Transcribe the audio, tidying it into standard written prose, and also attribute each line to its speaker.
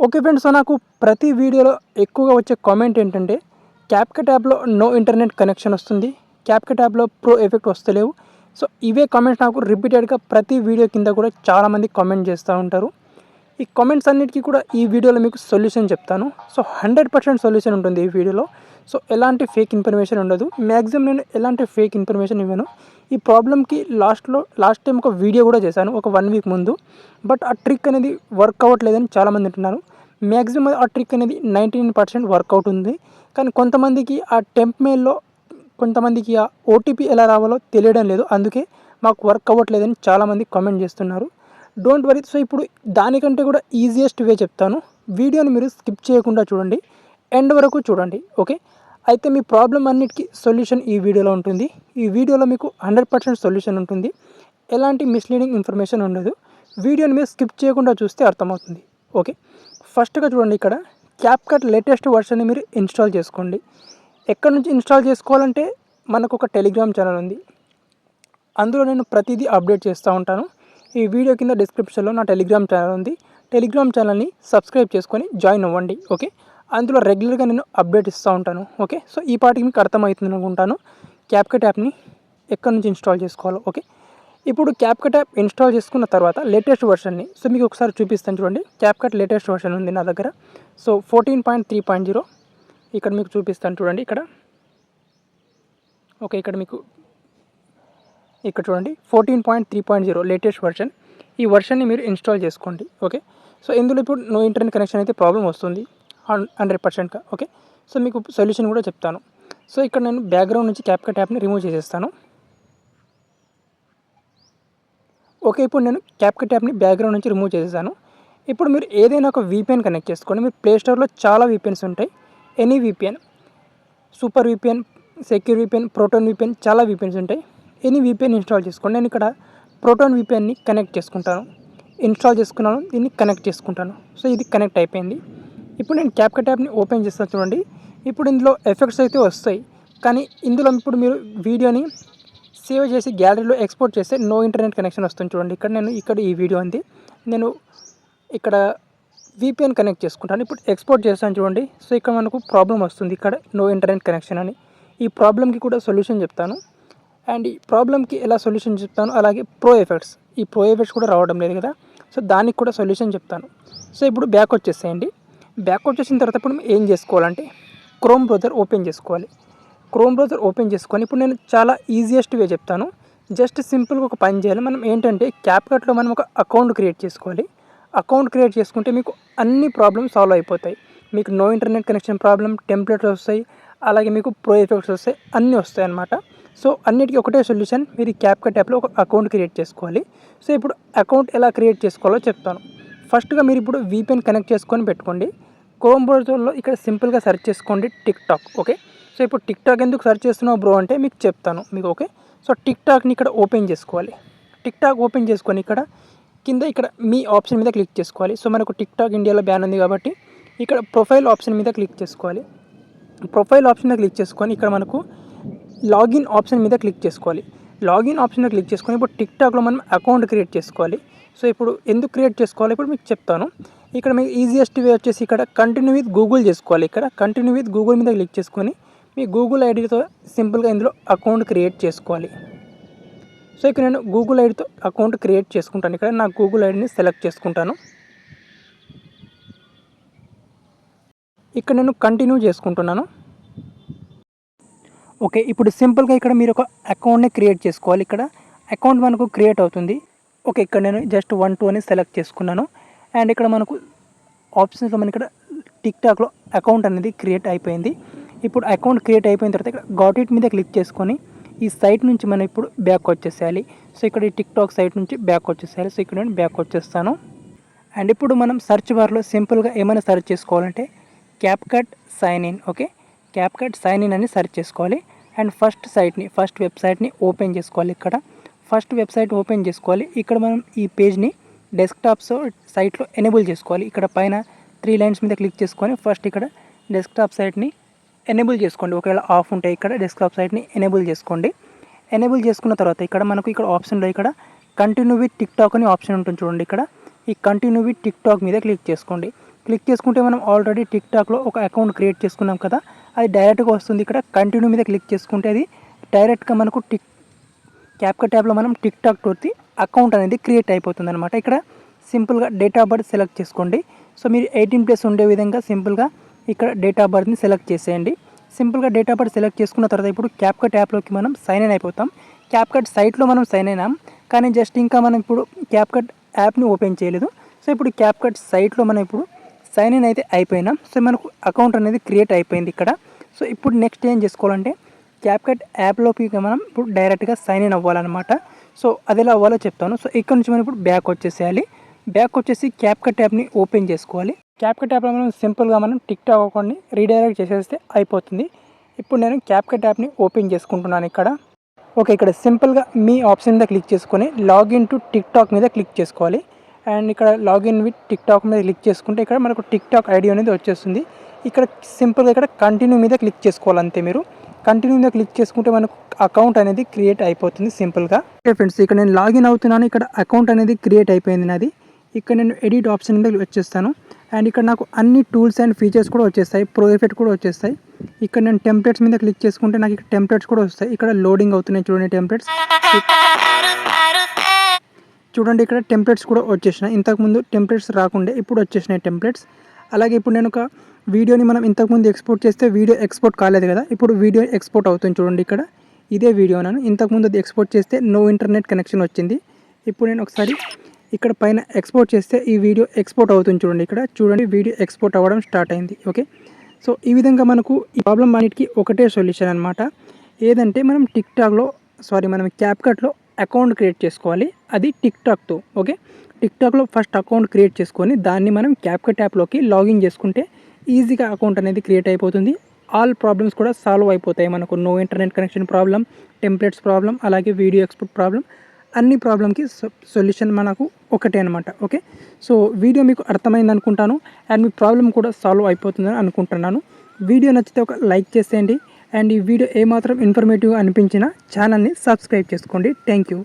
Speaker 1: Okay friends. So నాకు ప్రతి వీడియోలో ఎక్కువగా వచ్చే కామెంట్ ఏంటంటే క్యాప్‌కట్ యాప్‌లో నో ఇంటర్నెట్ కనెక్షన్ వస్తుంది. క్యాప్‌కట్ యాప్‌లో ప్రో ఎఫెక్ట్ వస్తలేవు. సో ఇవే కామెంట్స్ నాకు రిపీటెడ్‌గా ప్రతి వీడియో కింద కూడా చాలామంది కామెంట్ చేస్తూ ఉంటారు. ఈ కామెంట్స్ అన్నిటికీ కూడా ఈ వీడియోలో మీకు సొల్యూషన్ చెప్తాను. సో 100% సొల్యూషన్ ఉంటుంది ఈ వీడియోలో. సో ఎలాంటి ఫేక్ ఇన్ఫర్మేషన్ ఉండదు. మ్యాక్సిమం నేను ఎలాంటి ఫేక్ ఇన్ఫర్మేషన్ ఇవ్వను. ఈ ప్రాబ్లమ్‌కి లాస్ట్ టైం ఒక వీడియో కూడా చేశాను ఒక 1 వీక్ ముందు. బట్ ఆ ట్రిక్ అనేది వర్క్ అవ్వట్లేదని చాలామంది అంటున్నారు. మ్యాక్సిమం ఆ ట్రిక్ అనేది 99% వర్కౌట్ ఉంది. కానీ కొంతమందికి ఆ టెంప్ మెయిల్‌లో కొంతమందికి ఆ ఓటీపీ ఎలా రావాలో తెలియడం లేదు. అందుకే మాకు వర్క్ అవ్వట్లేదని చాలామంది కామెంట్ చేస్తున్నారు. Don't worry. సో ఇప్పుడు దానికంటే కూడా ఈజియెస్ట్ వే చెప్తాను. వీడియోని మీరు స్కిప్ చేయకుండా చూడండి. ఎండ్ వరకు చూడండి. ఓకే. అయితే మీ ప్రాబ్లమ్ అన్నిటికీ సొల్యూషన్ ఈ వీడియోలో ఉంటుంది. ఈ వీడియోలో మీకు 100% సొల్యూషన్ ఉంటుంది. ఎలాంటి మిస్‌లీడింగ్ ఇన్ఫర్మేషన్ ఉండదు. వీడియోని మీరు స్కిప్ చేయకుండా చూస్తే అర్థమవుతుంది. ఓకే. ఫస్ట్‌గా చూడండి, ఇక్కడ క్యాప్‌కట్ లేటెస్ట్ వర్షన్‌ని మీరు ఇన్‌స్టాల్ చేసుకోండి. ఎక్కడి నుంచి ఇన్‌స్టాల్ చేసుకోవాలంటే మనకు ఒక టెలిగ్రామ్ ఛానల్ ఉంది. అందులో నేను ప్రతిదీ అప్డేట్ చేస్తూ ఉంటాను. ఈ వీడియో కింద డిస్క్రిప్షన్‌లో నా టెలిగ్రామ్ ఛానల్ ఉంది. టెలిగ్రామ్ ఛానల్‌ని సబ్స్క్రైబ్ చేసుకొని జాయిన్ అవ్వండి. ఓకే. అందులో రెగ్యులర్‌గా నేను అప్డేట్ ఇస్తూ ఉంటాను. ఓకే. సో ఈ పాటికి మీకు అర్థమవుతుంది అనుకుంటాను క్యాప్‌కట్ యాప్‌ని ఎక్కడి నుంచి ఇన్‌స్టాల్ చేసుకోవాలో. ఓకే. ఇప్పుడు క్యాప్‌కట్ యాప్ ఇన్‌స్టాల్ చేసుకున్న తర్వాత లేటెస్ట్ వర్షన్‌ని మీకు ఒకసారి చూపిస్తాను చూడండి. క్యాప్‌కట్ లేటెస్ట్ వర్షన్ ఉంది నా దగ్గర. సో 14.3.0 ఇక్కడ మీకు చూపిస్తాను చూడండి. ఓకే. ఇక్కడ చూడండి 14.3.0 లేటెస్ట్ వర్షన్. ఈ వర్షన్‌ని మీరు ఇన్‌స్టాల్ చేసుకోండి. ఓకే. సో ఇందులో ఇప్పుడు నో ఇంటర్నెట్ కనెక్షన్ అయితే ప్రాబ్లమ్ వస్తుంది 100%గా. ఓకే. సో మీకు సొల్యూషన్ కూడా చెప్తాను. సో ఇక్కడ నేను బ్యాక్‌గ్రౌండ్ నుంచి క్యాప్‌కట్ యాప్‌ని రిమూవ్ చేసేస్తాను. ఓకే. ఇప్పుడు నేను క్యాప్‌కట్ యాప్‌ని బ్యాక్‌గ్రౌండ్ నుంచి రిమూవ్ చేసేసాను. ఇప్పుడు మీరు ఏదైనా ఒక వీపీఎన్ కనెక్ట్ చేసుకోండి. మీరు ప్లే స్టోర్‌లో చాలా వీపీఎన్స్ ఉంటాయి. Any VPN, super VPN, secure VPN, Proton VPN, చాలా వీపీఎన్స్ ఉంటాయి. ఎనీ వీపీఎన్ ఇన్‌స్టాల్ చేసుకోండి. నేను ఇక్కడ ప్రోటాన్ వీపీఎన్‌ని కనెక్ట్ చేసుకుంటాను. ఇన్‌స్టాల్ చేసుకున్నాను. దీన్ని కనెక్ట్ చేసుకుంటాను. సో ఇది కనెక్ట్ అయిపోయింది. ఇప్పుడు నేను క్యాప్‌కట్ యాప్‌ని ఓపెన్ చేస్తాను చూడండి. ఇప్పుడు ఇందులో ఎఫెక్ట్స్ అయితే వస్తాయి. కానీ ఇందులో ఇప్పుడు మీరు వీడియోని సేవ్ చేసి గ్యాలరీలో ఎక్స్‌పోర్ట్ చేస్తే నో ఇంటర్నెట్ కనెక్షన్ వస్తుంది చూడండి. ఇక్కడ ఈ వీడియో ఉంది. నేను ఇక్కడ వీపీఎన్ కనెక్ట్ చేసుకుంటాను. ఇప్పుడు ఎక్స్‌పోర్ట్ చేస్తాను చూడండి. సో ఇక్కడ మనకు ప్రాబ్లమ్ వస్తుంది. ఇక్కడ నో ఇంటర్నెట్ కనెక్షన్ అని. ఈ ప్రాబ్లమ్‌కి కూడా సొల్యూషన్ చెప్తాను. అండ్ ఈ ప్రాబ్లమ్‌కి ఎలా సొల్యూషన్ చెప్తాను. అలాగే ప్రో ఎఫెక్ట్స్ కూడా రావడం లేదు కదా. సో దానికి కూడా సొల్యూషన్ చెప్తాను. సో ఇప్పుడు బ్యాక్ వచ్చేసేయండి. బ్యాక్ వచ్చేసిన తర్వాత ఇప్పుడు ఏం చేసుకోవాలంటే క్రోమ్ బ్రౌజర్ ఓపెన్ చేసుకోవాలి. క్రోమ్ బ్రౌజర్ ఓపెన్ చేసుకొని ఇప్పుడు నేను చాలా ఈజియెస్ట్ వే చెప్తాను. జస్ట్ సింపుల్గా ఒక పని చేయాలి. మనం ఏంటంటే క్యాప్‌కట్‌లో మనం ఒక అకౌంట్ క్రియేట్ చేసుకోవాలి. అకౌంట్ క్రియేట్ చేసుకుంటే మీకు అన్ని ప్రాబ్లమ్స్ సాల్వ్ అయిపోతాయి. మీకు no internet connection problem, templates వస్తాయి, అలాగే మీకు ప్రో ఎఫెక్ట్స్ వస్తాయి, అన్నీ వస్తాయి అన్నమాట. సో అన్నిటికీ ఒకటే సొల్యూషన్. మీరు ఈ క్యాప్‌కట్ యాప్‌లో ఒక అకౌంట్ క్రియేట్ చేసుకోవాలి. సో ఇప్పుడు అకౌంట్ ఎలా క్రియేట్ చేసుకోవాలో చెప్తాను. ఫస్ట్‌గా మీరు ఇప్పుడు వీపీఎన్ కనెక్ట్ చేసుకొని పెట్టుకోండి. క్రోమ్ బ్రౌజర్లో ఇక్కడ సింపుల్గా సెర్చ్ చేసుకోండి టిక్‌టాక్. ఓకే. సో ఇప్పుడు టిక్‌టాక్ ఎందుకు సెర్చ్ చేస్తున్నావు బ్రో అంటే మీకు చెప్తాను మీకు. ఓకే. సో టిక్‌టాక్‌ని ఇక్కడ ఓపెన్ చేసుకోవాలి. టిక్‌టాక్ ఓపెన్ చేసుకొని ఇక్కడ మీ ఆప్షన్ మీద క్లిక్ చేసుకోవాలి. సో మనకు టిక్‌టాక్ ఇండియాలో బ్యాన్ ఉంది కాబట్టి ఇక్కడ ప్రొఫైల్ ఆప్షన్ మీద క్లిక్ చేసుకోవాలి. ప్రొఫైల్ ఆప్షన్ మీద క్లిక్ చేసుకొని ఇక్కడ మనకు లాగిన్ ఆప్షన్ మీద క్లిక్ చేసుకోవాలి. లాగిన్ ఆప్షన్ మీద క్లిక్ చేసుకొని ఇప్పుడు టిక్‌టాక్‌లో మనం అకౌంట్ క్రియేట్ చేసుకోవాలి. సో ఇప్పుడు ఎందుకు క్రియేట్ చేసుకోవాలి ఇప్పుడు మీకు చెప్తాను. ఇక్కడ మీకు ఈజియెస్ట్ వే వచ్చేసి ఇక్కడ కంటిన్యూ విత్ గూగుల్ చేసుకోవాలి. ఇక్కడ కంటిన్యూ విత్ గూగుల్ మీద క్లిక్ చేసుకొని మీ గూగుల్ ఐడితో సింపుల్గా ఇందులో అకౌంట్ క్రియేట్ చేసుకోవాలి. సో ఇక్కడ నేను గూగుల్ ఐడితో అకౌంట్ క్రియేట్ చేసుకుంటాను. ఇక్కడ నా గూగుల్ ఐడిని సెలెక్ట్ చేసుకుంటాను. ఇక్కడ నేను కంటిన్యూ చేసుకుంటున్నాను. ఓకే. ఇప్పుడు సింపుల్గా ఇక్కడ మీరు ఒక అకౌంట్ని క్రియేట్ చేసుకోవాలి. ఇక్కడ అకౌంట్ మనకు క్రియేట్ అవుతుంది. ఓకే. ఇక్కడ నేను జస్ట్ 1, 2 అని సెలెక్ట్ చేసుకున్నాను. అండ్ ఇక్కడ మనకు ఆప్షన్స్లో మన ఇక్కడ టిక్‌టాక్‌లో అకౌంట్ అనేది క్రియేట్ అయిపోయింది. ఇప్పుడు అకౌంట్ క్రియేట్ అయిపోయిన తర్వాత ఇక్కడ గాట్ ఇట్ మీద క్లిక్ చేసుకొని ఈ సైట్ నుంచి మనం ఇప్పుడు బ్యాక్ వచ్చేసేయాలి. సో ఇక్కడ ఈ టిక్‌టాక్ సైట్ నుంచి బ్యాక్ వచ్చేసేయాలి. సో ఇక్కడ నేను బ్యాక్ వచ్చేస్తాను. అండ్ ఇప్పుడు మనం సెర్చ్ బార్లో సింపుల్గా ఏమైనా సెర్చ్ చేసుకోవాలంటే CapCut sign in. Okay. CapCut sign in అని సెర్చ్ చేసుకోవాలి. అండ్ ఫస్ట్ వెబ్సైట్ని ఓపెన్ చేసుకోవాలి. ఇక్కడ ఫస్ట్ వెబ్సైట్ ఓపెన్ చేసుకోవాలి. ఇక్కడ మనం ఈ పేజ్ని డెస్క్టాప్ సైట్లో ఎనేబుల్ చేసుకోవాలి. ఇక్కడ పైన 3 లైన్స్ మీద క్లిక్ చేసుకొని ఫస్ట్ ఇక్కడ డెస్క్టాప్ సైట్ని ఎనేబుల్ చేసుకోండి. ఒకవేళ ఆఫ్ ఉంటే ఇక్కడ డెస్క్టాప్ సైట్ని ఎనేబుల్ చేసుకోండి. ఎనేబుల్ చేసుకున్న తర్వాత ఇక్కడ మనకు ఇక్కడ ఆప్షన్లో ఇక్కడ కంటిన్యూ విత్ టిక్‌టాక్ అని ఆప్షన్ ఉంటుంది చూడండి. ఇక్కడ ఈ కంటిన్యూ విత్ టిక్‌టాక్ మీద క్లిక్ చేసుకోండి. క్లిక్ చేసుకుంటే మనం ఆల్రెడీ టిక్టాక్లో ఒక అకౌంట్ క్రియేట్ చేసుకున్నాం కదా, అది డైరెక్ట్గా వస్తుంది. ఇక్కడ కంటిన్యూ మీద క్లిక్ చేసుకుంటే అది డైరెక్ట్గా మనకు క్యాప్కట్ ట్యాబ్లో మనం టిక్టాక్ తోటి అకౌంట్ అనేది క్రియేట్ అయిపోతుంది అనమాట. ఇక్కడ సింపుల్గా డేట్ ఆఫ్ బర్త్ సెలెక్ట్ చేసుకోండి. సో మీరు 18+ ఉండే విధంగా సింపుల్గా ఇక్కడ డేట్ ఆఫ్ బర్త్ని సెలెక్ట్ చేసేయండి. సింపుల్గా డేట్ ఆఫ్ బర్త్ సెలెక్ట్ చేసుకున్న తర్వాత ఇప్పుడు క్యాప్కట్ యాప్లోకి మనం సైన్ ఇన్ అయిపోతాం. క్యాప్కట్ సైట్లో మనం సైన్ అయినాం, కానీ జస్ట్ ఇంకా మనం ఇప్పుడు క్యాప్కట్ యాప్ని ఓపెన్ చేయలేదు. సో ఇప్పుడు క్యాప్కట్ సైట్లో మనం ఇప్పుడు సైన్ ఇన్ అయితే అయిపోయినాం. సో మనకు అకౌంట్ అనేది క్రియేట్ అయిపోయింది ఇక్కడ. సో ఇప్పుడు నెక్స్ట్ ఏం చేసుకోవాలంటే క్యాప్కట్ యాప్లోకి మనం ఇప్పుడు డైరెక్ట్గా సైన్ ఇన్ అవ్వాలన్నమాట. సో అది ఎలా అవ్వాలో చెప్తాను. సో ఇక్కడ నుంచి మనం ఇప్పుడు బ్యాక్ వచ్చేసేయాలి. బ్యాక్ వచ్చేసి క్యాప్కట్ యాప్ని ఓపెన్ చేసుకోవాలి. క్యాప్కట్ యాప్లో మనం సింపుల్గా మనం టిక్టాక్ అకౌంట్ని రీడైరెక్ట్ చేసేస్తే అయిపోతుంది. ఇప్పుడు నేను క్యాప్కట్ యాప్ని ఓపెన్ చేసుకుంటున్నాను ఇక్కడ. ఓకే, ఇక్కడ సింపుల్గా మీ ఆప్షన్ మీద క్లిక్ చేసుకొని లాగిన్ టు టిక్టాక్ మీద క్లిక్ చేసుకోవాలి. అండ్ ఇక్కడ లాగిన్ విత్ టిక్టాక్ మీద క్లిక్ చేసుకుంటే ఇక్కడ మనకు టిక్టాక్ ఐడి అనేది వచ్చేస్తుంది. ఇక్కడ సింపుల్గా ఇక్కడ కంటిన్యూ మీద క్లిక్ చేసుకోవాలి అంతే. మీరు కంటిన్యూ మీద క్లిక్ చేసుకుంటే మనకు అకౌంట్ అనేది క్రియేట్ అయిపోతుంది సింపుల్గా. ఓకే ఫ్రెండ్స్, ఇక్కడ నేను లాగిన్ అవుతున్నాను. ఇక్కడ అకౌంట్ అనేది క్రియేట్ అయిపోయింది నాది. ఇక్కడ నేను ఎడిట్ ఆప్షన్ మీద వచ్చేస్తాను. అండ్ ఇక్కడ నాకు అన్ని టూల్స్ అండ్ ఫీచర్స్ కూడా వచ్చేస్తాయి, ప్రో ఎఫెక్ట్ కూడా వచ్చేస్తాయి. ఇక్కడ నేను టెంప్లెట్స్ మీద క్లిక్ చేసుకుంటే నాకు ఇక్కడ టెంప్లెట్స్ కూడా వస్తాయి. ఇక్కడ లోడింగ్ అవుతున్నాయి చూడండి టెంప్లెట్స్. చూడండి ఇక్కడ టెంప్లెట్స్ కూడా వచ్చేసినాయి. ఇంతకుముందు టెంప్లెట్స్ రాకుండే ఇప్పుడు వచ్చేసినాయి టెంప్లెట్స్. అలాగే ఇప్పుడు నేను ఒక వీడియోని మనం ఇంతకుముందు ఎక్స్పోర్ట్ చేస్తే వీడియో ఎక్స్పోర్ట్ కాలేదు కదా, ఇప్పుడు వీడియో ఎక్స్పోర్ట్ అవుతుంది చూడండి. ఇక్కడ ఇదే వీడియో నేను ఇంతకుముందు అది ఎక్స్పోర్ట్ చేస్తే నో ఇంటర్నెట్ కనెక్షన్ వచ్చింది. ఇప్పుడు నేను ఒకసారి ఇక్కడ పైన ఎక్స్పోర్ట్ చేస్తే ఈ వీడియో ఎక్స్పోర్ట్ అవుతుంది చూడండి. ఇక్కడ చూడండి వీడియో ఎక్స్పోర్ట్ అవ్వడం స్టార్ట్ అయింది. ఓకే, సో ఈ విధంగా మనకు ఈ ప్రాబ్లం అన్నిటికీ ఒకటే సొల్యూషన్ అనమాట. ఏదంటే మనం క్యాప్కట్లో అకౌంట్ క్రియేట్ చేసుకోవాలి, అది టిక్టాక్తో. ఓకే, టిక్టాక్లో ఫస్ట్ అకౌంట్ క్రియేట్ చేసుకొని దాన్ని మనం క్యాప్కట్ యాప్లోకి లాగిన్ చేసుకుంటే ఈజీగా అకౌంట్ అనేది క్రియేట్ అయిపోతుంది. ఆల్ ప్రాబ్లమ్స్ కూడా సాల్వ్ అయిపోతాయి. మనకు no internet connection problem, templates problem, అలాగే వీడియో ఎక్స్పోర్ట్ ప్రాబ్లం, అన్ని ప్రాబ్లంకి సొల్యూషన్ మనకు ఒకటే అనమాట. ఓకే, సో వీడియో మీకు అర్థమైంది అనుకుంటాను. అండ్ మీ ప్రాబ్లం కూడా సాల్వ్ అయిపోతుందని అనుకుంటున్నాను. వీడియో నచ్చితే ఒక లైక్ చేసేయండి. అండ్ ఈ వీడియో ఏమాత్రం ఇన్ఫర్మేటివ్గా అనిపించినా ఛానల్ని సబ్స్క్రైబ్ చేసుకోండి. Thank you.